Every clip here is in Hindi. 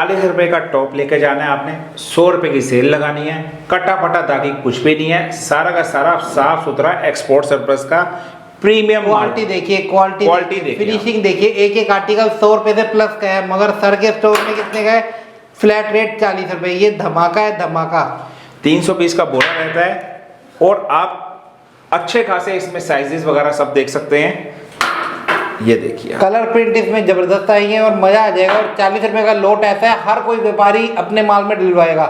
40 रुपए का टॉप लेके जाना है आपने, 100 रुपए की सेल लगानी है, कटा पटा दागी कुछ भी नहीं है, सारा का सारा साफ सुथरा एक्सपोर्ट सरप्लस का प्रीमियम क्वालिटी देखिए, क्वालिटी देखिए, फिनिशिंग देखिए। एक एक आर्टिकल 100 रुपए से प्लस का है, मगर सर के स्टोर में कितने का है? फ्लैट रेट 40 रुपए। ये धमाका है, धमाका। 300 पीस का बोरा रहता है और आप अच्छे खासे इसमें साइजेस वगैरह सब देख सकते हैं। ये देखिए कलर प्रिंट इसमें जबरदस्त आई है और मजा आ जाएगा। और 40 रुपए का लोट ऐसा है, हर कोई व्यापारी अपने माल में डलवाएगा।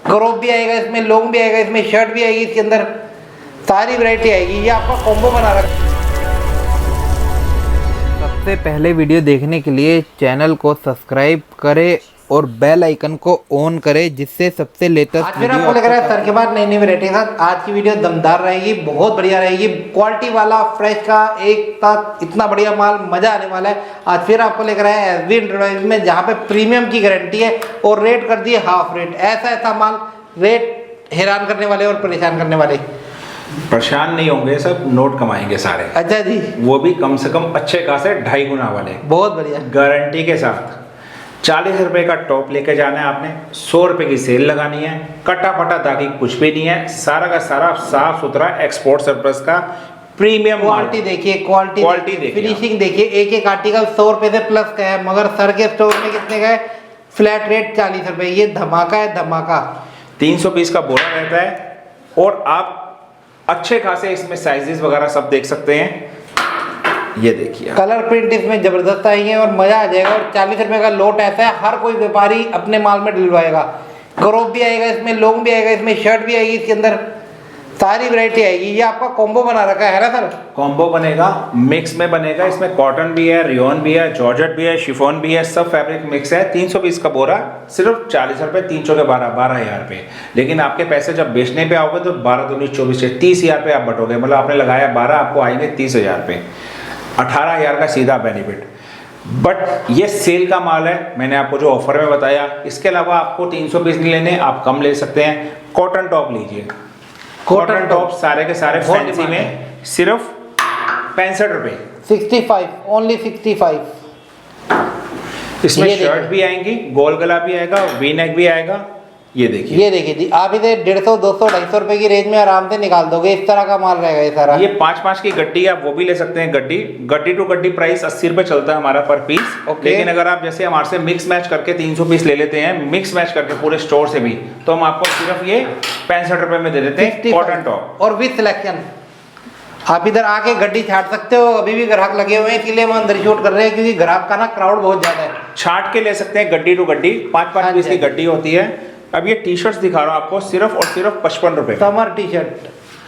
क्रॉप भी आएगा इसमें, लॉन्ग भी आएगा इसमें, शर्ट भी आएगी इसके अंदर, सारी वैरायटी आएगी। ये आपका कॉम्बो बना रखा। सबसे पहले वीडियो देखने के लिए चैनल को सब्सक्राइब करें और बेल आइकन को ऑन करें, जिससे सबसे लेटेस्ट वीडियो आपको लग रहा है। सर के बाद नई नई वैरायटी था। आज की वीडियो दमदार रहेगी, बहुत बढ़िया रहेगी। क्वालिटी वाला फ्रेश का एक साथ इतना बढ़िया माल, मजा आने वाला है। आज फिर आपको लेकर आए हैं एसबी एंटरप्राइज में, जहाँ पे प्रीमियम की गारंटी है और रेट कर दिए हाफ रेट। ऐसा ऐसा माल, रेट हैरान करने वाले और परेशान करने वाले। परेशान नहीं होंगे, सब नोट कमाएंगे सारे। अच्छा जी, वो भी कम से कम अच्छे खासे 2.5 गुना वाले, बहुत बढ़िया गारंटी के साथ। 40 रुपए का टॉप लेके जाना है आपने, 100 रुपए की सेल लगानी है, कटा पटा दागी कुछ भी नहीं है, सारा का सारा साफ सुथरा एक्सपोर्ट सरप्लस का प्रीमियम क्वालिटी देखिए, क्वालिटी देखिए, फिनिशिंग देखिए। एक एक आर्टिकल 100 रुपए से प्लस का है, मगर सर के स्टोर में कितने का है? फ्लैट रेट 40 रुपए। ये धमाका है, धमाका। 300 पीस का बोरा रहता है और आप अच्छे खासे इसमें साइजेस वगैरह सब देख सकते हैं। ये देखिए कलर प्रिंट इसमें जबरदस्त आई है और मजा आ जाएगा। और 40 रुपए का लोट ऐसा है, हर कोई व्यापारी अपने माल में डलवाएगा। क्रॉप भी आएगा इसमें, लॉन्ग भी आएगा इसमें, शर्ट भी आएगी इसके अंदर, सारी वैरायटी आएगी। ये आपका कॉम्बो बना रखा है ना सर? कॉम्बो बनेगा, मिक्स में बनेगा। इसमें कॉटन भी है, रियोन भी है, जॉर्जेट भी है, शिफॉन भी है, सब फैब्रिक मिक्स है। 300 पीस का बोरा सिर्फ 40 रुपए, 300 के 12,000 रुपए। लेकिन आपके पैसे जब बेचने पे आओगे तो 12 दूनी 24 से 30,000 पे आप बटोगे। मतलब आपने लगाया 12, आपको आएंगे 30,000 पे, 18,000 का सीधा बेनिफिट। बट ये सेल का माल है, मैंने आपको जो ऑफर में बताया। इसके अलावा आपको 300 पीस नहीं लेने, आप कम ले सकते हैं। कॉटन टॉप लीजिए, कॉटन टॉप सारे के सारे फैंसी में सिर्फ 65 रुपए, 65, ओनली 65। इसमें शर्ट भी आएंगी, गोल गला भी आएगा, वी नेक भी आएगा। ये देखिए जी, आप इसे 150, 200, 250 रुपए की रेंज में आराम से निकाल दोगे। इस तरह का माल रहेगा ये सारा। ये 5-5 की गड्डी, आप वो भी ले सकते हैं। गड्डी टू गड्डी प्राइस 80 रुपए चलता है हमारा पर पीस। लेकिन अगर आप जैसे हमारे से मिक्स मैच करके 300 पीस ले लेते हैं, मिक्स मैच करके पूरे स्टोर से भी, तो हम आपको सिर्फ ये 65 रुपए में दे देते हैं कॉटन टॉप और विद सिलेक्शन। आप इधर आके गड्डी छाट सकते हो। अभी भी ग्राहक लगे हुए हैं, इसलिए हम अंदर शूट कर रहे हैं, क्योंकि ग्राहक का ना क्राउड बहुत ज्यादा है। छाट के ले सकते हैं गड्डी टू गड्डी, 5-5 पीस की गड्डी होती है। अब ये टी शर्ट्स दिखा रहा हूँ आपको, सिर्फ और सिर्फ 55 रुपए। समर टी शर्ट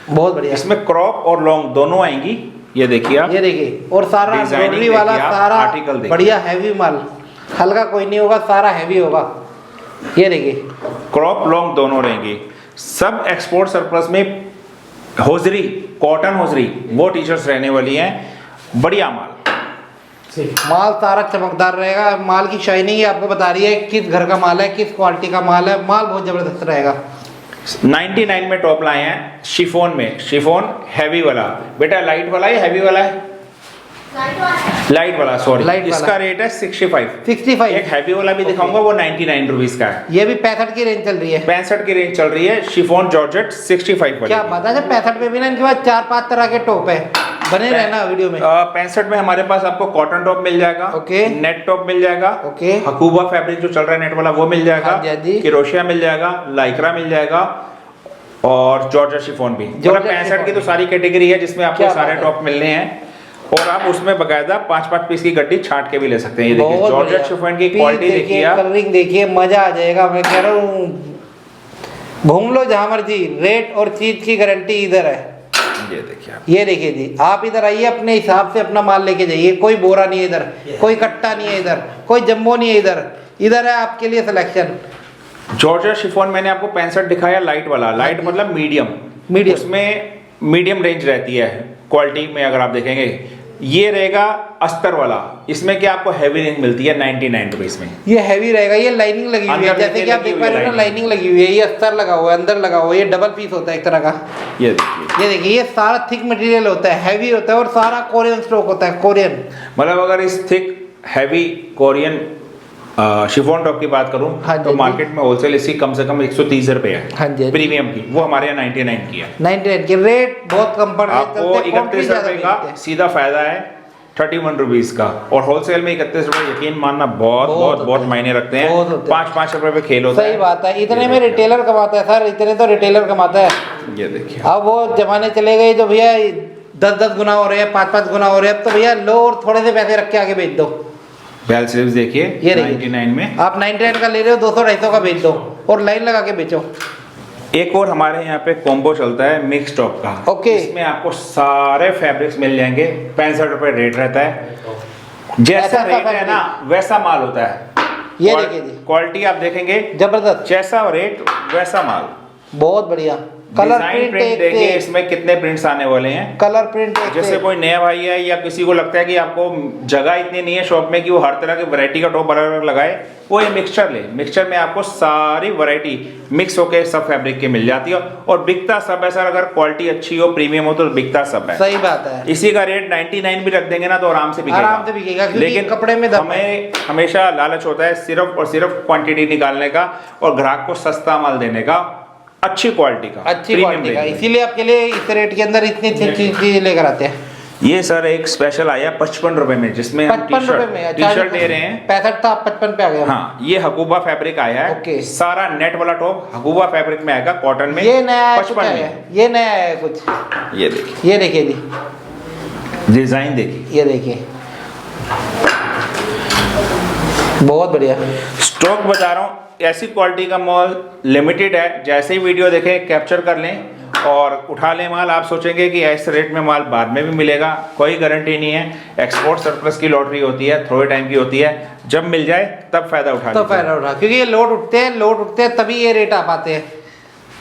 बहुत बढ़िया, इसमें क्रॉप और लॉन्ग दोनों आएंगी। ये देखिए आप, ये देखिए। और सारा एम्ब्रॉयडरी वाला, सारा आर्टिकल बढ़िया हैवी माल, हल्का कोई नहीं होगा, सारा हैवी होगा। ये देखिए क्रॉप लॉन्ग दोनों रहेंगी। सब एक्सपोर्ट सरप्लस में होजरी, कॉटन होजरी, वो टी शर्ट्स रहने वाली हैं। बढ़िया माल सारा चमकदार रहेगा। माल की शाइनिंग आपको बता रही है किस घर का माल है, किस क्वालिटी का माल है। माल बहुत जबरदस्त रहेगा। 99 में टॉप लाए हैं, शिफॉन में। शिफॉन हैवी वाला, बेटा लाइट वाला है, हैवी वाला है? लाइट वाला, सॉरी। इसका रेट है 65। एक हैवी वाला भी दिखाऊंगा, वो 99 रुपीज का है। ये भी 65 की रेंज चल रही है। 65 की रेंज चल रही है। शिफॉन जॉर्जेट 65 वाली। क्या बात है, 65 में भी ना इनके पास 4-5 तरह के टॉप है। बने रहना वीडियो में। 65 में हमारे पास आपको कॉटन टॉप मिल जाएगा, ओके, नेट टॉप मिल जाएगा, ओके, हकूबा फैब्रिक जो चल रहा है नेट वाला वो मिल जाएगा, किरोशिया मिल जाएगा, लाइक्रा मिल जाएगा और जॉर्जेट शिफॉन भी। 65 की तो सारी कैटेगरी है जिसमें आपको सारे टॉप मिलने हैं। और आप उसमें बकायदा 5-5 पीस की गड्डी छाट के भी ले सकते हैं। ये देखिए जॉर्जेट शिफॉन की क्वालिटी देखिए, कलरिंग देखिए, मजा आ जाएगा। मैं कह रहा हूँ घूम लो जहां मर्जी, रेट और चीज की गारंटी इधर है। ये देखिए जी, आप इधर आइए, अपने हिसाब से अपना माल लेके जाइए। कोई बोरा नहीं है इधर, कोई कट्टा नहीं है इधर, कोई जम्बो नहीं है इधर। इधर है आपके लिए सिलेक्शन। जॉर्जेट शिफॉन मैंने आपको 65 दिखाया, लाइट वाला। लाइट मतलब मीडियम, उसमें मीडियम रेंज रहती है क्वालिटी में। अगर आप देखेंगे ये रहेगा अस्तर वाला, इसमें क्या आपको हैवी रेंज मिलती है 99 रुपीज में। ये हैवी रहेगा, ये लाइनिंग लगी हुई है, जैसे कि आप देख पा रहे हो ना, लाइनिंग लगी हुई है। ये अस्तर लगा हुआ है, अंदर लगा हुआ है, ये डबल पीस होता है एक तरह का। ये देखिए, ये सारा थिक मटेरियल होता है, हैवी होता है और सारा कोरियन स्टॉक होता है। कोरियन मतलब अगर इस thick heavy Korean chiffon top की बात करूं हाँ जी, तो हाँ जी। मार्केट में होलसेल इसकी कम से कम 130 रुपए है। हाँ जी, हाँ जी। प्रीमियम की, वो हमारे यहाँ 99 की है। 98 के रेट बहुत कम पड़ रहे हैं, आपको चलते क्वांटिटी 31 ज्यादा रुपए बेचते का हैं। सीधा फायदा है 31 रुपीज का, और होलसेल में 31 रुपए यकीन मानना बहुत बहुत बहुत होते बहुत हैं। मायने रखते बहुत हैं। होते हैं। 5-5 रुपए पे खेल होता है। सही बात है, इतने ये में देखिए। रिटेलर कमाता है सर, इतने तो रिटेलर कमाता है। ये देखिए, अब वो जमाने चले गए जो भैया 10-10 गुना हो रहे हैं, 5-5 गुना हो रहे हैं। अब तो भैया लो और थोड़े से पैसे रख के आगे बेच दो। बेल स्लीव्स देखिए, ये देखिए। 99 में। आप 99 का ले रहे हो, 200-250 का बेच दो और लाइन लगा के बेचो। एक और हमारे यहाँ पे कॉम्बो चलता है मिक्स टॉप का। ओके। इसमें आपको सारे फैब्रिक्स मिल जाएंगे, 65 रुपए रेट रहता है। जैसा ऐसा रेट है फैब्रिक। ना वैसा माल होता है। ये देखिए जी, क्वालिटी आप देखेंगे, जबरदस्त, जैसा रेट वैसा माल। बहुत बढ़िया। कलर डिजाइन प्रिंट प्रिंट एक देखिए, से इसमें कितने प्रिंट्स आने वाले हैं। कलर प्रिंट एक जैसे से कोई नया भाई है या किसी को लगता है कि आपको जगह इतनी नहीं है शॉप में कि वो हर तरह की वैरायटी का टॉप अलग अलग लगाए, वो ये मिक्सचर ले। मिक्सचर में आपको सारी वैरायटी मिक्स होके सब फैब्रिक के मिल जाती है, और बिकता सब है सर। अगर क्वालिटी अच्छी हो, प्रीमियम हो, तो बिकता सब है। सही बात है। इसी का रेट 99 भी रख देंगे ना तो आराम से बिकेगा। आराम से बिकेगा, क्योंकि लेकिन कपड़े में दम है। हमें हमेशा लालच होता है सिर्फ और सिर्फ क्वांटिटी निकालने का और ग्राहक को सस्ता माल देने का, अच्छी क्वालिटी का, अच्छी प्रीमियम क्वालिटी का, रेंज में। इसीलिए आपके लिए इस रेट के अंदर इतनी चीजें लेकर आते हैं। ये सर एक स्पेशल आया 55 रुपए में, जिसमें हम 55 रुपए में टी शर्ट दे रहे हैं। 65 था, 55 पे आ गया। हाँ, ये हकूबा फैब्रिक आया है। ओके। सारा नेट वाला टॉप हकूबा फैब्रिक में आएगा, कॉटन में। ये नया है, कुछ 55 है, में। ये नया है कुछ। ये देखिए, ये देखिए जी, डिजाइन देखिए, ये देखिए, बहुत बढ़िया। स्टॉक बता रहा हूँ, ऐसी क्वालिटी का माल लिमिटेड है। जैसे ही वीडियो देखें कैप्चर कर लें और उठा लें माल। आप सोचेंगे कि ऐसे रेट में माल बाद में भी मिलेगा, कोई गारंटी नहीं है। एक्सपोर्ट सरप्लस की लॉटरी होती है, थोड़े टाइम की होती है। जब मिल जाए तब फायदा उठा तो लीजिए। फायदा उठा, क्योंकि ये लोड उठते हैं तभी ये रेट आ पाते हैं।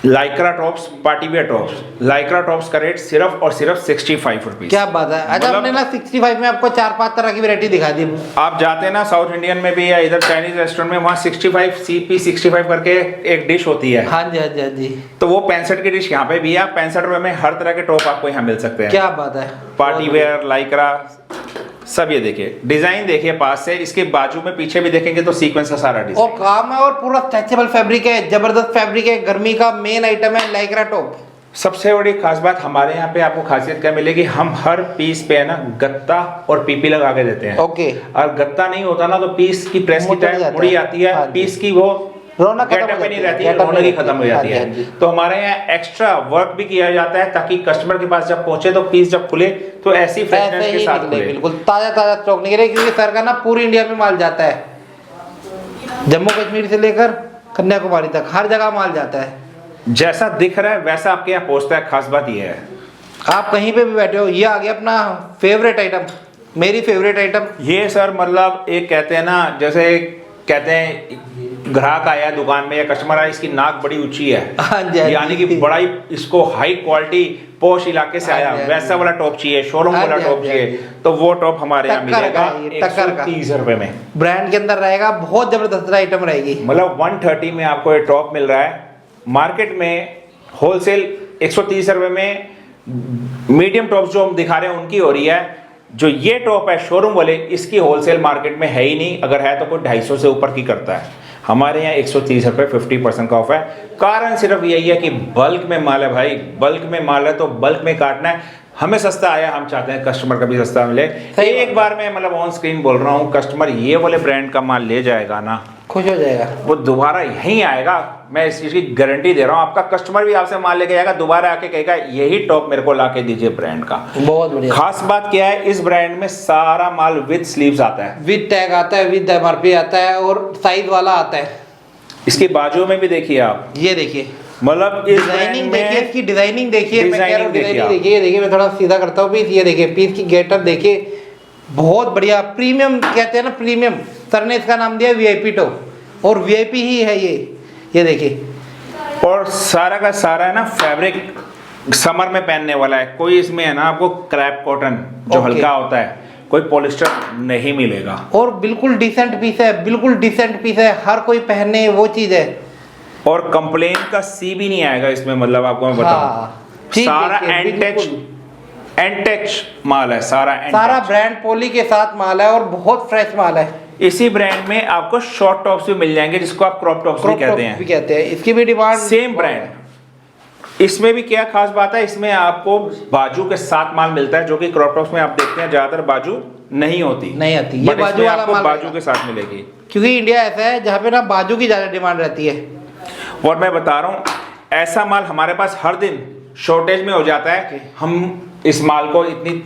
Lycra tops, party wear tops, Lycra tops का रेट सिर्फ और सिर्फ 65 रुपीज। क्या बात है। अच्छा, हमने ना 65 में आपको 4-5 तरह की वैरायटी दिखा दी। आप जाते हैं ना साउथ इंडियन में भी या इधर चाइनीज रेस्टोरेंट में, वहाँ 65 CP 65 करके एक डिश होती है। हाँ जी, हाँ जी, हाँ जी। तो वो 65 की डिश यहाँ पे भी है। 65 रुपए में हर तरह के टॉप आपको यहाँ मिल सकते हैं। क्या बात है। पार्टी वेयर, लाइक्रा, सब। ये देखिए डिजाइन देखिए पास से, इसके बाजू में पीछे भी देखेंगे तो सीक्वेंस का सारा और डिजाइन। काम है और पूरा स्ट्रेचेबल फैब्रिक है, जबरदस्त फैब्रिक है। गर्मी का मेन आइटम है लाइक्रा टॉप। सबसे बड़ी खास बात हमारे यहाँ पे आपको खासियत क्या मिलेगी, हम हर पीस पे है ना गत्ता और पीपी लगा के देते हैं। ओके। और गत्ता नहीं होता ना तो पीस की प्रेस की मुड़ जाता टाइम है। मुड़ी आती है। हाँ जी। पीस की वो रौनक खत्म गेटअप हो नहीं जाती है, रहती है, गेटअप रौनक ही नहीं खत्म हो रहती है। जाती हाँ है। जी, हाँ जी। तो हमारे यहाँ एक्स्ट्रा वर्क भी किया जाता है ताकि कस्टमर के पास जब पहुंचे तो पीस जब खुले तो ऐसी फ्रेशनेस ऐसे के ही साथ निकले, खुले। बिल्कुल ताजा ताजा स्टॉक निकले, क्योंकि सर का ना पूरी इंडिया में माल जाता है। जम्मू कश्मीर से लेकर कन्याकुमारी तक हर जगह माल जाता है। जैसा दिख रहा है वैसा आपके यहाँ पहुंचता है। खास बात यह है, आप कहीं पे भी बैठे हो, ये आ गया अपना फेवरेट आइटम, मेरी फेवरेट आइटम। ये सर मतलब एक कहते हैं ना, जैसे कहते हैं ग्राहक आया दुकान में या कस्टमर आया, इसकी नाक बड़ी ऊंची है, हाँ जी, हाँ जी। यानी कि बड़ा ही इसको हाई क्वालिटी पॉश इलाके से हाँ आया, जी, हाँ वैसा जी। वाला टॉप चाहिए, शोरूम हाँ वाला जी, हाँ टॉप जी, चाहिए, हाँ जी। तो वो टॉप हमारे यहाँ टक्कर मिलेगा का है ये, टक्कर का। 130 रुपए में। ब्रांड के अंदर रहेगा, बहुत जबरदस्त आइटम रहेगी। मतलब 130 में आपको ये टॉप मिल रहा है। मार्केट में होलसेल 130 रुपए में मीडियम टॉप जो हम दिखा रहे हैं उनकी हो रही है। जो ये टॉप है शोरूम वाले, इसकी होलसेल मार्केट में है ही नहीं, अगर है तो कोई 250 से ऊपर की करता है। हमारे यहाँ 130 रुपये 50% का ऑफ है। कारण सिर्फ यही है कि बल्क में माल है भाई, बल्क में माल है तो बल्क में काटना है। हमें सस्ता आया, हम चाहते हैं कस्टमर का भी सस्ता मिले। एक बार मैं मतलब ऑन स्क्रीन बोल रहा हूँ, कस्टमर ये वाले ब्रांड का माल ले जाएगा ना, खुश हो जाएगा, वो दोबारा यहीं आएगा। मैं इस चीज़ की गारंटी दे रहा हूँ। आपका कस्टमर भी आपसे माल लेके जाएगा, दोबारा आके कहेगा यही टॉप मेरे को ला के दीजिए ब्रांड का। बहुत बढ़िया। खास बात क्या है, इस ब्रांड में सारा माल विद स्लीव्स आता है, विद टैग आता है, विद MRP आता है और साइज वाला आता है। इसकी बाजू में भी देखिए आप, ये देखिए मतलब इस डिजाइनिंग brand में देखिए, इसकी डिजाइनिंग देखिए। मैं कह रहा हूँ डिजाइनिंग देखिए डिजाइनिंग देखिए, ये देखिए, मैं थोड़ा सीधा करता हूँ पीस। ये देखिए पीस की गेटअप देखिए, बहुत बढ़िया प्रीमियम कहते हैं ना, प्रीमियम। सर ने इसका नाम दिया VIP टॉप, और VIP ही है ये देखिए। और सारा का सारा है ना फैब्रिक समर में पहनने वाला है। कोई इसमें है ना आपको क्रैप कॉटन जो ओके। हल्का होता है, कोई पॉलिस्टर नहीं मिलेगा। और बिल्कुल डिसेंट पीस है, बिल्कुल डिसेंट पीस है, हर कोई पहने वो चीज है। और कंप्लेन का सी भी नहीं आएगा इसमें, मतलब आपको मैं बताऊं। हाँ, ठीक सारा देखिए, एंड टच माल है, सारा सारा ब्रांड पॉली के साथ माल है और बहुत फ्रेश माल है। इसी ब्रांड में आपको शॉर्ट टॉप्स भी मिल जाएंगे, जिसको आप क्रॉप टॉप्स भी कहते हैं। इसकी भी डिमांड सेम ब्रांड। इसमें भी क्या खास बात है, इसमें आपको बाजू के साथ माल मिलता है, जो कि क्रॉप टॉप्स में आप देखते हैं ज्यादातर बाजू नहीं आती, ये बाजू वाला आपको माल बाजू के साथ मिलेगी, क्योंकि इंडिया ऐसा है जहाँ पे ना बाजू की ज्यादा डिमांड रहती है। और मैं बता रहा हूँ, ऐसा माल हमारे पास हर दिन शॉर्टेज में हो जाता है। हम इस माल को इतनी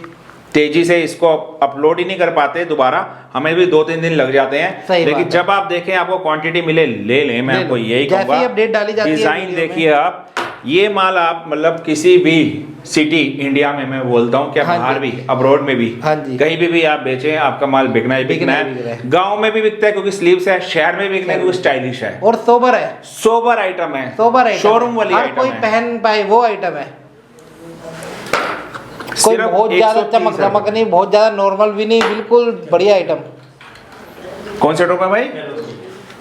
तेजी से इसको अपलोड ही नहीं कर पाते दोबारा, हमें भी 2-3 दिन लग जाते हैं। लेकिन जब आप देखें आपको क्वांटिटी मिले, ले लें। मैं आपको यही कहूँगा, अपडेट डाली जाती है, डिजाइन देखिए आप, ये माल आप मतलब किसी भी सिटी इंडिया में, मैं बोलता हूँ क्या बाहर भी, अब्रॉड में भी, कहीं भी आप बेचें, आपका माल बिकना ही बिकना है। गांव में भी बिकता है क्योंकि स्लीव्स है, शहर में बिकना है क्योंकि स्टाइलिश है और सोबर है, सोबर आइटम है, शोरूम वाली आइटम है, कोई पहन पाए वो आइटम है। कोई बहुत ज्यादा चमक धमक नहीं, बहुत ज्यादा नॉर्मल भी नहीं, बिल्कुल बढ़िया आइटम। कौन से टॉप है भाई?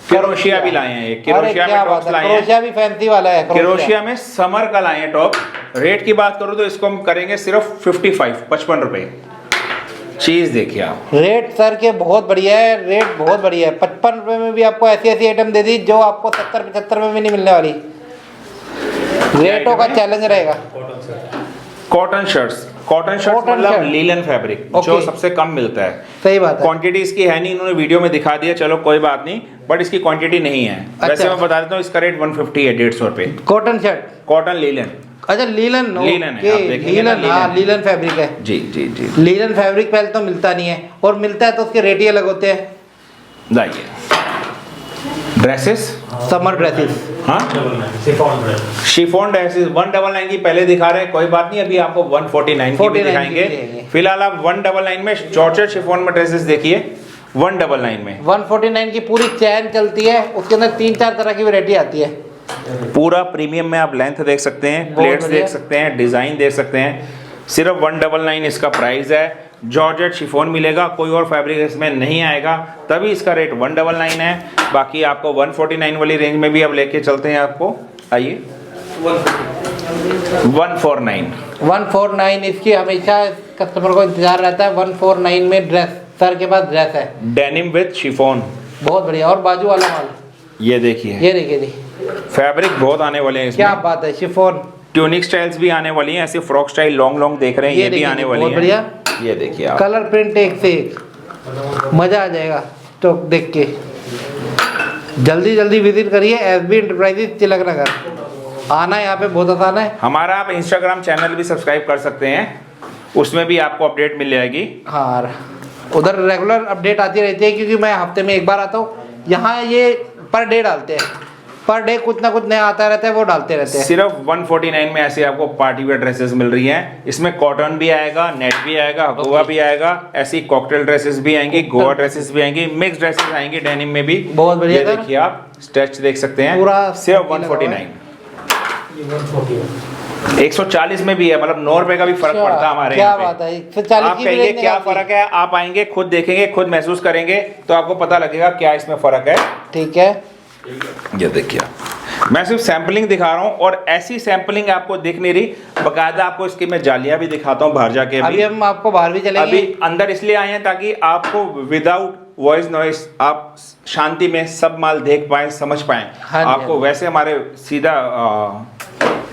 किरोशिया भी लाए हैं, किरोशिया में टॉप्स लाए हैं, किरोशिया भी फैंसी वाला है, किरोशिया में समर का लाए हैं टॉप। रेट की बात करूं तो इसको हम करेंगे सिर्फ 55 रुपए। चीज देखिए आप, रेट सर के बहुत बढ़िया है, रेट बहुत बढ़िया है। 55 रुपए में भी आपको ऐसी ऐसी आइटम दे दी जो आपको 70-75 में भी नहीं मिलने वाली। रेटों का चैलेंज रहेगा। कॉटन शर्ट्स मतलब लीलन फैब्रिक, जो सबसे कम मिलता है। सही बात है। क्वांटिटी इसकी है नहीं, इन्होंने वीडियो में दिखा दिया, चलो कोई बात नहीं, बट इसकी क्वांटिटी नहीं है। वैसे मैं बता देता हूँ, इसका रेट 150 है, 150 रुपए। कॉटन शर्ट, कॉटन लीलन, अच्छा लीलन है, लीलन फैब्रिक है। जी जी जी, लीलन फैब्रिक पहले तो मिलता नहीं है, और मिलता है तो उसके रेट ही अलग होते हैं। लाइए ड्रेसेस, समर ड्रेसेस, हाँ शिफॉन ड्रेसेस 199 की पहले दिखा रहे हैं, कोई बात नहीं, अभी आपको 149 की भी दिखाएंगे। फिलहाल आप 199 में जॉर्जेट शिफॉन में ड्रेसेस देखिए, 199 में 149 की पूरी चैन चलती है, उसके अंदर 3-4 तरह की वैरायटी आती है। पूरा प्रीमियम में आप लेंथ देख सकते हैं, प्लेट्स देख सकते हैं, डिजाइन देख सकते हैं। सिर्फ 199 इसका प्राइस है। जॉर्जेट शिफॉन मिलेगा, कोई और फैब्रिक इसमें नहीं आएगा, तभी इसका रेट 199 है। बाकी आपको 149 वाली रेंज में भी अब लेके चलते हैं आपको, आइए 149 इसकी हमेशा कस्टमर को इंतजार रहता है। 149 में ड्रेस, सर के पास ड्रेस है, डेनिम विद शिफॉन, बहुत बढ़िया। और बाजू वाला माल ये देखिए, ये देखिए जी, फैब्रिक बहुत आने वाले हैं इसमें, क्या बात है। शिफॉन ट्यूनिक स्टाइल्स भी आने वाली हैं, ऐसे फ्रॉक स्टाइल लॉन्ग देख रहे हैं, ये भी आने वाली है, बढ़िया। ये देखिए आप, कलर प्रिंट एक से एक, मजा आ जाएगा स्टॉक देख के। जल्दी विजिट करिए एसबी एंटरप्राइजेज तिलक नगर, आना यहाँ पे बहुत आसान है। हमारा आप इंस्टाग्राम चैनल भी सब्सक्राइब कर सकते हैं, उसमें भी आपको अपडेट मिल जाएगी। हाँ, उधर रेगुलर अपडेट आती रहती है, क्योंकि मैं हफ्ते में एक बार आता हूँ। यहाँ ये पर डे डालते हैं, पर डे कुछ ना कुछ नया आता रहता है, वो डालते रहते हैं। सिर्फ 149 में ऐसे आपको पार्टी वेयर ड्रेसेस मिल रही हैं। इसमें कॉटन भी आएगा, नेट भी आएगा, गोवा भी आएगा, ऐसी कॉकटेल ड्रेसेस भी आएंगी, गोवा ड्रेसेस भी आएंगी, मिक्स ड्रेसेस आएंगी डेनिम में भी, बहुत बढ़िया। देखिए आप स्ट्रेच देख सकते हैं, पूरा सिर्फ 149। 140 में भी है, मतलब 9 रुपए का भी फर्क पड़ता है हमारे यहाँ पे। क्या बात है, 140 आप कहेंगे क्या फर्क है, आप आएंगे खुद देखेंगे, खुद महसूस करेंगे, तो आपको पता लगेगा क्या इसमें फर्क है। ठीक है, ये देखिए, मैं सिर्फ सैंपलिंग दिखा रहा हूँ, और ऐसी सैंपलिंग आपको दिख नहीं रही, बकायदा आपको इसकी मैं जालियां भी दिखाता हूँ बाहर जाके। अभी हम आपको बाहर भी चलेंगे, अभी अंदर इसलिए आए हैं ताकि आपको विदाउट वॉइस नॉइस आप शांति में सब माल देख पाए, समझ पाए। आपको वैसे हमारे सीधा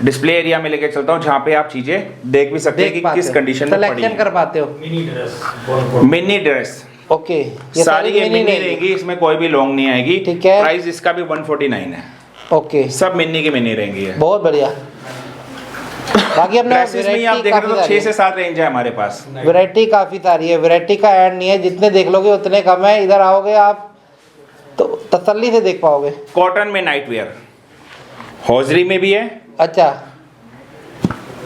डिस्प्ले एरिया में लेके चलता हूँ, जहाँ पे आप चीजें देख भी सकते हैं कि किस कंडीशन में पड़ी है। कर पाते हो। मिनी ड्रेस, ओके, ये सारी ये मिनी रहेगी, इसमें कोई भी लॉन्ग नहीं आएगी। ठीक है, प्राइस इसका भी 149 है। ओके, सब मिनी की मिनी रहेंगी है। बहुत बढ़िया। बाकी अपने ड्रेसेस में आप देख रहे हो तो 6 से 7 रेंज है हमारे पास, वैरायटी काफी सारी है, वैरायटी का एंड नहीं है, जितने देख लोगे उतने कम है। इधर आओगे आप तो तसल्ली से देख पाओगे। कॉटन में नाइट वेयर, हौजरी में भी है, अच्छा,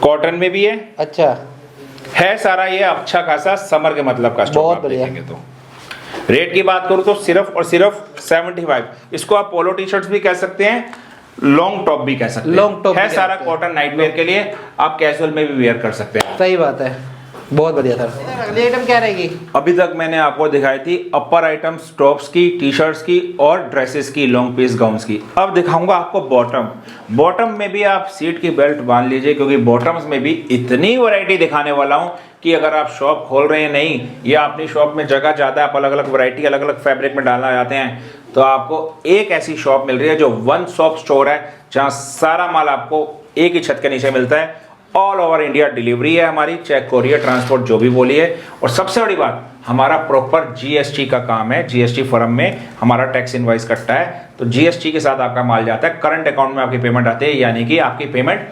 कॉटन में भी है, अच्छा है सारा ये अच्छा खासा समर के मतलब का स्टॉक। बहुत आप बढ़िया। देखेंगे तो रेट की बात करूं तो सिर्फ और सिर्फ 75। इसको आप पोलो टी शर्ट्स भी कह सकते हैं, लॉन्ग टॉप भी कह सकते हैं, लॉन्ग टॉप है सारा कॉटन नाइट वेयर के लिए, आप कैजुअल में भी वेयर कर सकते हैं। सही बात है, बहुत बढ़िया सर। अगली आइटम क्या रहेगी? अभी तक मैंने आपको दिखाई थी अपर आइटम्स, टॉप्स की, टी शर्ट्स की और ड्रेसेस की, लॉन्ग पीस गाउन्स की। अब दिखाऊंगा आपको बॉटम। बॉटम में भी आप सीट की बेल्ट बांध लीजिए, क्योंकि बॉटम्स में भी इतनी वैरायटी दिखाने वाला हूं कि अगर आप शॉप खोल रहे हैं नहीं, या अपनी शॉप में जगह ज़्यादा, आप अलग अलग वैरायटी अलग अलग फैब्रिक में डालना चाहते हैं, तो आपको एक ऐसी शॉप मिल रही है जो वन शॉप स्टोर है, जहाँ सारा माल आपको एक ही छत के नीचे मिलता है। ऑल ओवर इंडिया डिलीवरी है हमारी, चाहे कोरियर ट्रांसपोर्ट जो भी बोलिए। और सबसे बड़ी बात, हमारा प्रॉपर जीएसटी का काम है। जीएसटी फर्म में हमारा टैक्स इनवाइस कटता है, तो जीएसटी के साथ आपका माल जाता है, करंट अकाउंट में आपकी पेमेंट आती है, यानी कि आपकी पेमेंट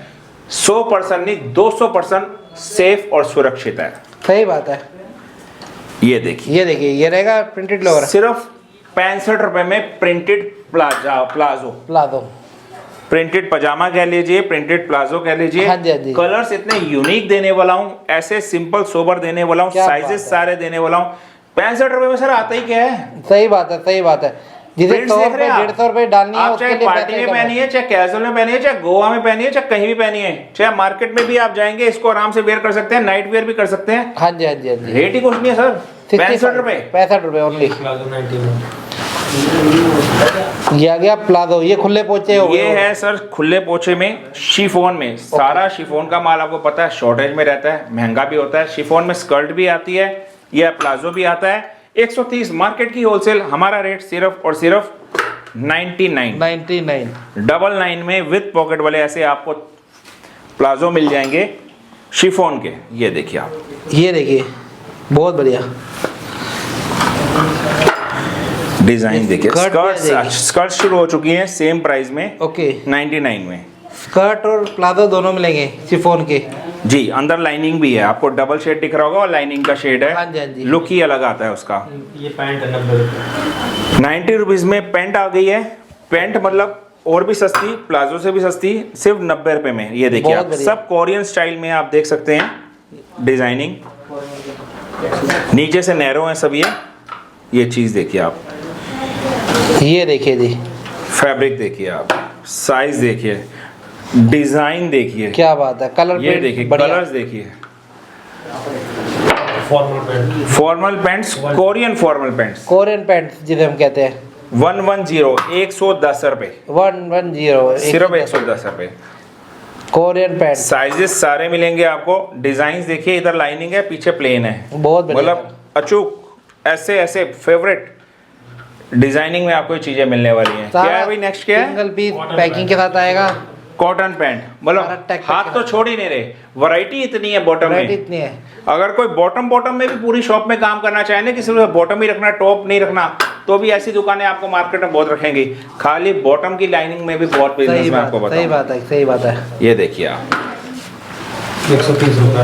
100% नहीं 200% सेफ और सुरक्षित है। सही बात है। ये देखिए ये रहेगा प्रिंटेड लोअर, सिर्फ 65 रुपए में प्रिंटेड प्लाजो प्रिंटेड पजामा कह लीजिए, प्रिंटेड प्लाजो कह लीजिए। हाँ जी, हाँ जी। कलर्स इतने यूनिक देने वाला हूँ, ऐसे सिंपल सोबर देने वाला हूँ, साइजेस सारे देने वाला हूँ। 65 रुपए में सर आता ही क्या है। सही बात है, सही बात है। जिसे 100 रुपए 150 रुपए डालनी है, आप चाहे पार्टी में पहनिए, चाहे कैजुअल में पहनिए, चाहे गोवा में पहनिए, चाहे कहीं भी पहनिए, चाहे मार्केट में भी आप जाएंगे, इसको आराम से वेयर कर सकते हैं, नाइट वेयर भी कर सकते हैं। हाँ जी, हाँ जी, हाँ जी। रेट ही कुछ नहीं है सर, 65 रुपए। 65 रुपए ओनली। ये आ गया प्लाजो, ये खुले पोचे हो गए। ये है सर खुले पोचे में, शिफॉन में। सारा शिफॉन का माल आपको पता है शॉर्टेज में रहता है, महंगा भी होता है। शिफॉन में स्कर्ट भी आती है, यह प्लाजो भी आता है। 130 मार्केट की होलसेल, हमारा रेट सिर्फ और सिर्फ 99 डबल 9 में विद पॉकेट वाले ऐसे आपको प्लाजो मिल जाएंगे शिफॉन के। ये देखिए आप, ये देखिए बहुत बढ़िया डिजाइन देखिए। स्कर्ट शुरू हो चुकी है सेम प्राइस में, ओके 99 में। स्कर्ट और प्लाजो दोनों मिलेंगे शिफॉन के। जी, अंदर लाइनिंग भी है, आपको डबल शेड दिख रहा होगा और लाइनिंग का शेड है। हाँ जी, हाँ जी। लुक ही अलग आता है उसका। ये पैंट है 90 रुपये। 90 रुपीज में पैंट आ गई है। पैंट मतलब और भी सस्ती, प्लाजो से भी सस्ती, सिर्फ 90 रुपए में। ये देखिए आप, सब कोरियन स्टाइल में आप देख सकते हैं। डिजाइनिंग नीचे से नैरो है सब। ये चीज देखिए आप, ये देखिए जी, फैब्रिक देखिए आप, साइज देखिए, डिजाइन देखिए, क्या बात है। कलर ये देखिए, कलर्स देखिए। Formal pants, Korean formal pants, Korean pants जिसे हम कहते हैं। 110 110 रुपए, 110 सिर्फ 110 रुपए। कोरियन पैंट, साइजेस सारे मिलेंगे आपको। डिजाइन देखिए, इधर लाइनिंग है, पीछे प्लेन है, बहुत बढ़िया। मतलब अचूक ऐसे ऐसे फेवरेट डिजाइनिंग में आपको ये चीजें मिलने वाली हैं। क्या है भाई नेक्स्ट, क्या है? सिंगल पीस पैकिंग के साथ आएगा। कॉटन पैंट, मतलब हाथ तो छोड़ ही नहीं रहे, वैरायटी इतनी है बॉटम में। इतनी है। अगर कोई बॉटम में भी पूरी शॉप में काम करना चाहे ना, किसी को बॉटम ही रखना, टॉप नहीं रखना, तो भी ऐसी दुकानें आपको मार्केट में बहुत रखेंगी। खाली बॉटम की लाइनिंग में भी बहुत बिजनेस में आपको बताऊं। सही बात है, सही बात है। ये देखिए आप, 130 रुपये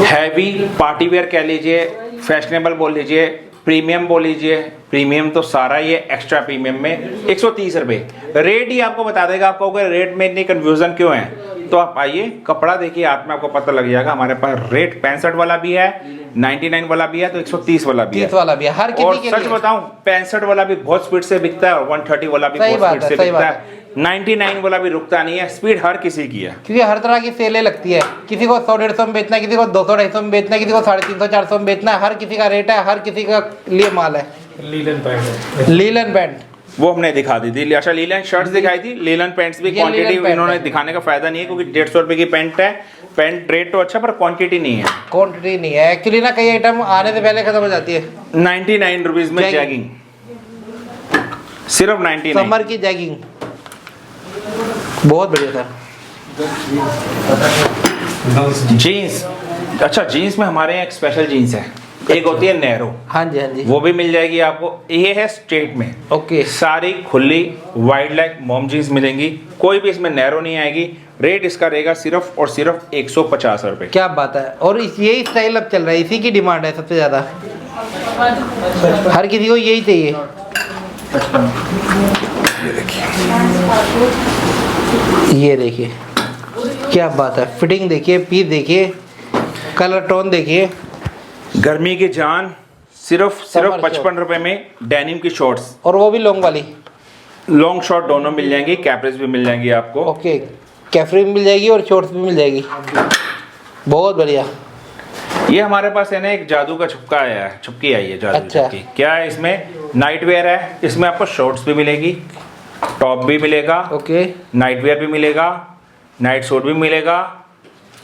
हैवी पार्टी वेयर कह लीजिए, फैशनेबल बोल लीजिए, प्रीमियम बोल लीजिए। प्रीमियम तो सारा ये एक्स्ट्रा प्रीमियम में 130 रुपये रेट ही आपको बता देगा। आपको अगर रेट में इतनी कंफ्यूजन क्यों है, तो आप आइए, कपड़ा देखिए, हाथ में आपको पता लग जाएगा। हमारे पास रेट 65 वाला भी है, 99 वाला भी है, तो 130 वाला भी है। 30 वाला भी है, हर किसी और के सच लिए। बताऊं, 65 वाला भी बहुत स्पीड से बिकता है और 130 वाला भी सही बहुत बात स्पीड है, से सही बिकता बात है। 99 वाला भी रुकता नहीं है, स्पीड हर किसी की है। क्योंकि हर तरह की सेलें लगती है। किसी को 100-150 में बेचना है, किसी को 200-250 में बेचना है, किसी को 350-400 में बेचना है। हर किसी का रेट है, हर किसी का लिए माल है। लीलन पैंट है। लीलन पैंट वो हमने दिखा दी थी। अच्छा, लीलन शर्ट्स दिखाई थी, लीलन पैंट्स भी। ये क्वांटिटी लीलन पैंट इन्होंने है। दिखाने का फायदा नहीं है, क्योंकि 150 रुपए की पैंट है। पैंट रेट तो अच्छा, पर क्वांटिटी नहीं है। क्वांटिटी नहीं है एक्चुअली ना, कई आइटम आने से पहले खत्म हो जाती है। 99 रुपीज में जैगिंग, सिर्फ 99। समर की जैगिंग बहुत बढ़िया था। जीन्स, अच्छा जीन्स में हमारे यहाँ एक स्पेशल जीन्स है, एक होती है नैरो, हाँ जी, हाँ जी। वो भी मिल जाएगी आपको। ये है स्ट्रेट में, ओके। सारी खुली वाइड लेग मॉम जीन्स मिलेंगी, कोई भी इसमें नैरो नहीं आएगी। रेट इसका रहेगा सिर्फ और सिर्फ 150 रुपए। क्या बात है। और यही स्टाइल अब चल रहा है, इसी की डिमांड है सबसे ज्यादा। हर किसी को यही चाहिए। ये देखिए क्या बात है। फिटिंग देखिए, पीस देखिए, कलर टोन देखिए। गर्मी की जान, सिर्फ Summer 55 रुपए में डेनिम की शॉर्ट्स, और वो भी लॉन्ग वाली। लॉन्ग शॉर्ट दोनों मिल जाएंगी, कैपरीज भी मिल जाएंगी आपको। ओके, कैफरी भी मिल जाएगी और शॉर्ट्स भी मिल जाएगी। बहुत बढ़िया। ये हमारे पास है ना, एक जादू का छुपका आया है, छुपकी आई है जादू की अच्छा। छुपकी। क्या है इसमें? नाइट वेयर है, इसमें आपको शॉर्ट्स भी मिलेगी, टॉप भी मिलेगा, ओके। नाइट वेयर भी मिलेगा, नाइट सूट भी मिलेगा,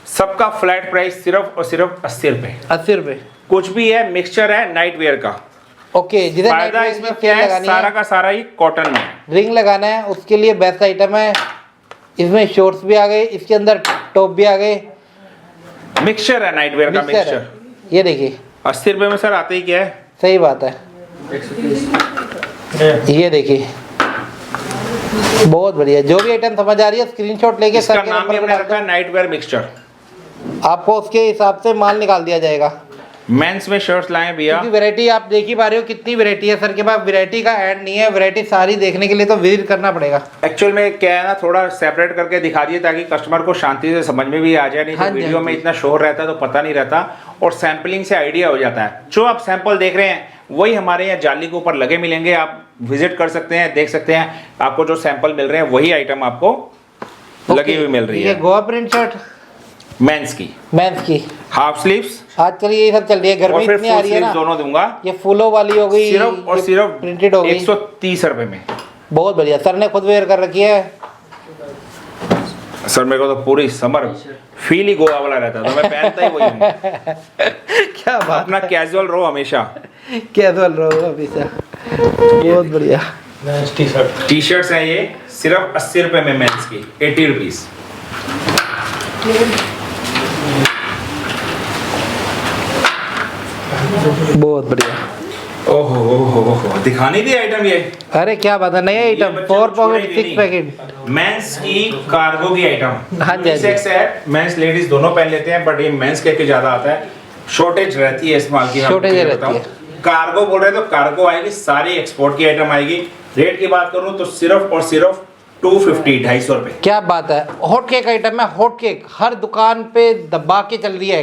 सबका फ्लैट प्राइस सिर्फ और सिर्फ 80 रुपए। 80 रुपये। कुछ भी है, मिक्सचर है नाइट वेयर का। ओके, जिसे नाइट फायदा में इसमें इसमें क्या है, लगानी सारा है, का सारा ही कॉटन में है। रिंग लगाना है, उसके लिए बेस्ट आइटम है। इसमें शॉर्ट्स भी आ गए, इसके अंदर टॉप भी आ गए। मिक्सचर है नाइट वेयर का मिक्सचर मिक्सचर। है। ये देखिए 80 रुपए में सर आते ही क्या है। सही बात है। 130। ये देखिए बहुत बढ़िया। जो भी आइटम समझ आ रही है स्क्रीनशॉट लेके इसका सर के नाम नंबर भी पे हमने डाल रखा है नाइट वेयर मिक्सचर। दो, आपको उसके हिसाब से माल निकाल दिया जाएगा। मेंस में शर्ट्स लाए भैया। क्योंकि वैरायटी आप देख ही पा रहे हो कितनी वैरायटी है। सर के पास वैरायटी का ऐड नहीं है, वैरायटी सारी देखने के लिए तो विजिट करना पड़ेगा। एक्चुअल में क्या है ना, थोड़ा सेपरेट करके दिखा दिए ताकि कस्टमर को शांति से समझ में भी आ जाए। नहीं हाँ तो जी, वीडियो हाँ में जी। इतना शोर रहता है तो पता नहीं रहता, और सैंपलिंग से आइडिया हो जाता है। जो आप सैंपल देख रहे हैं वही हमारे यहाँ जाली के ऊपर लगे मिलेंगे। आप विजिट कर सकते हैं, देख सकते हैं। आपको जो सैंपल मिल रहे हैं वही आइटम आपको लगी हुई मिल रही ये है। गोवा प्रिंट शर्ट मेंस की मेंस की हाफ स्लीव्स आजकल ये सब चल रही है, और गर्मी फिर इतनी आ फुल रही है स्लीव्स ना। दोनों दूंगा ये फूलों वाली हो गई, सिर्फ और सिर्फ प्रिंटेड हो गई। 130 रुपए में। बहुत बढ़िया। सर ने खुद वेयर कर रखी है। सर मेरे को तो पूरी समर फील ही गोवा वाला रहता है, तो मैं पहनता ही वही हूँ। क्या बात, अपना कैजुअल रहो हमेशा। कैजुअल रहो हमेशा। बहुत बढ़िया। Mains T shirt. T shirts हैं ये सिर्फ 80 रुपए में, मेंस की 80 रुपीज। बहुत बढ़िया। ओहो ओहो ओहो, दिखानी थी आइटम ये। अरे क्या बात है, नया आइटम। 4 pocket 6 packet. मेंस की कार्गो की आइटम। हाँ जी, हाँ जी। सेक्स है, मेंस लेडीज दोनों पहन लेते हैं, बट ये मेंस के ज्यादा आता है। शॉर्टेज रहती है इस माल की। Shortage रहती है। कार्गो बोल रहे हैं तो कार्गो आएगी, सारी एक्सपोर्ट की आइटम आएगी। रेट की बात करूं तो सिर्फ और सिर्फ 250, 250 रुपए। क्या बात है। हॉट केक आइटम है, हॉट केक हर दुकान पे दबा के चल रही है।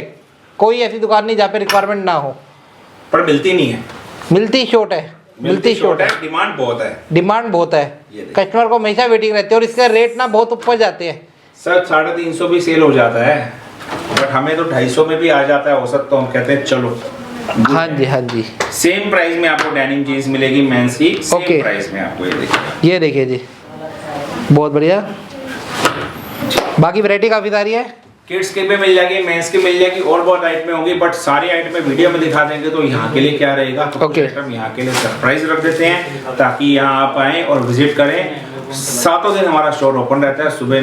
कोई ऐसी दुकान नहीं जहाँ पे रिक्वायरमेंट ना हो। पर मिलती नहीं है। मिलती शॉर्ट है, मिलती शॉर्ट है। डिमांड बहुत है। डिमांड बहुत है, ये देखिए। कस्टमर को हमेशा वेटिंग रहती है, और इसका रेट ना बहुत ऊपर जाते हैं। सर 350 भी सेल हो जाता है, बट हमें तो 250 में भी आ जाता है औसत, तो हम कहते हैं चलो। हाँ जी, हाँ जी। सेम प्राइस में आपको डेनिम जीन्स मिलेगी मेंस की, सेम Okay. प्राइस में आपको। ये देखिए, ये देखिए जी, बहुत बढ़िया। बाकी वैरायटी काफ़ी सारी है। किड्स की भी मिल जाएगी, मेंस की मिल जाएगी, और बहुत आइटमें होंगी, बट सारी आइटमें वीडियो में दिखा देंगे तो यहाँ के लिए क्या रहेगा। तो Okay. हम यहाँ के लिए सरप्राइज रख देते हैं ताकि यहाँ आप आएँ और विजिट करें। सातों दिन हमारा स्टोर ओपन रहता है, सुबह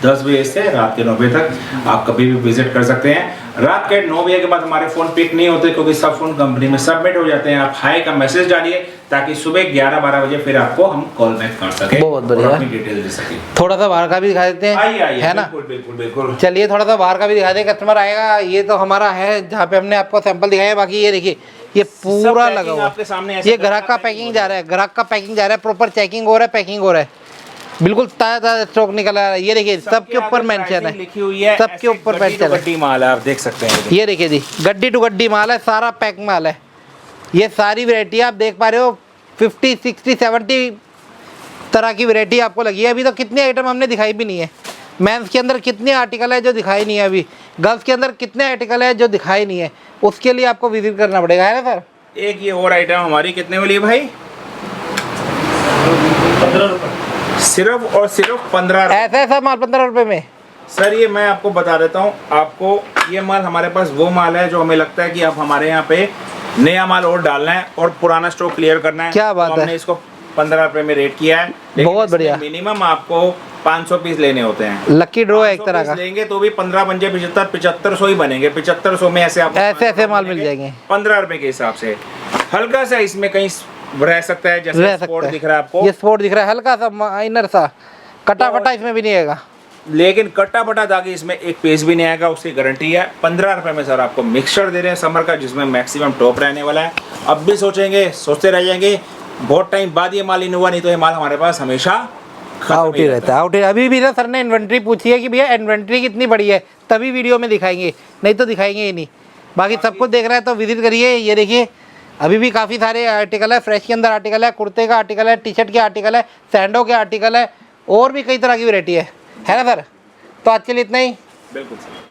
10 बजे से रात के 9 बजे तक। आप कभी भी विजिट कर सकते हैं। रात के 9 बजे के बाद हमारे फ़ोन पिक नहीं होते क्योंकि सब फ़ोन कंपनी में सबमिट हो जाते हैं। आप हाई का मैसेज डालिए ताकि सुबह 11-12 बजे फिर आपको हम कॉल बैक कर सकें। बहुत बढ़िया। और अपनी डिटेल दे सकें। थोड़ा सा बाहर का भी दिखा देते आइए हैं, आइए, है ना। बिल्कुल बिल्कुल बिल्कुल। चलिए थोड़ा सा बाहर का भी दिखा दें, कस्टमर आएगा। ये तो हमारा है जहाँ पे हमने आपको सैंपल दिखाया है। बाकी ये देखिए, ये पूरा पैकिंग लगा हुआ आपके सामने ऐसे ये ग्राहक का पैकिंग जा रहा है, ग्राहक का पैकिंग जा रहा है। प्रॉपर चेकिंग हो रहा है, पैकिंग हो रहा है, बिल्कुल ताजा ताजा स्टॉक निकल आ रहा है। ये देखिए सबके ऊपर मेंशन है, लिखी हुई है, सबके ऊपर मेंशन है। गड्डी माल है, आप देख सकते हैं। ये देखिए जी, गड्डी टू गड्डी माल है, सारा पैक माल है। ये सारी वैरायटी आप देख पा रहे हो, 50, 60, 70 तरह की वैरायटी आपको लगी है। अभी तो कितने आइटम हमने दिखाई भी नहीं है। मेंस के अंदर कितने आर्टिकल है जो दिखाई नहीं है अभी, गर्ल्स के अंदर कितने आर्टिकल है जो दिखाई नहीं है, उसके लिए आपको विजिट करना पड़ेगा, है ना सर। एक ये और आइटम हमारी कितने वाली है भाई? 15 रुपए। सिर्फ और सिर्फ 15 रुपए। ऐसा ऐसा माल 15 रुपए में। सर ये मैं आपको बता देता हूँ आपको, ये माल हमारे पास वो माल है जो हमें लगता है कि आप हमारे यहाँ पे नया माल और डालना है और पुराना स्टॉक क्लियर करना है। क्या बात तो है। हमने इसको 15 रुपए में रेट किया है। बहुत बढ़िया। मिनिमम आपको 500 पीस लेने होते हैं। लकी ड्रॉ है एक तरह का। लेंगे तो भी 15 पंजे 75 ही बनेंगे। 7500 में ऐसे आपको ऐसे माल मिल जाएंगे 15 रुपए के हिसाब से। हल्का सा इसमें कहीं रह सकता है, जैसे रह स्पोर्ट सकता है। दिख रहा है आपको, ये स्पोर्ट दिख रहा है, हल्का सा माइनर सा, कटा फटा इसमें भी नहीं आएगा। लेकिन कट्टा पटा दागी इसमें एक पेज भी नहीं आएगा, उसकी गारंटी है। 15 रुपए में सर आपको मिक्सचर दे रहे हैं समर का, जिसमें मैक्सिमम टॉप रहने वाला है। अब भी सोचेंगे, सोचते रह जाएंगे, बहुत टाइम बाद ये माल इन हुआ, नहीं तो ये माल हमारे पास हमेशा आउट ही रहता है, आउट ही। अभी भी ना सर ने इन्वेंट्री पूछी है कि भैया इन्वेंट्री कितनी बड़ी है, तभी वीडियो में दिखाएंगे, नहीं तो दिखाएंगे ही नहीं। बाकी सब कुछ देख रहा है तो विजिट करिए। ये देखिए अभी भी काफ़ी सारे आर्टिकल है, फ्रेश के अंदर आर्टिकल है, कुर्ते का आर्टिकल है, टी शर्ट के आर्टिकल है, सैंडो के आर्टिकल है, और भी कई तरह की वैरायटी है ना सर। तो आज के लिए इतना ही। बिल्कुल सर।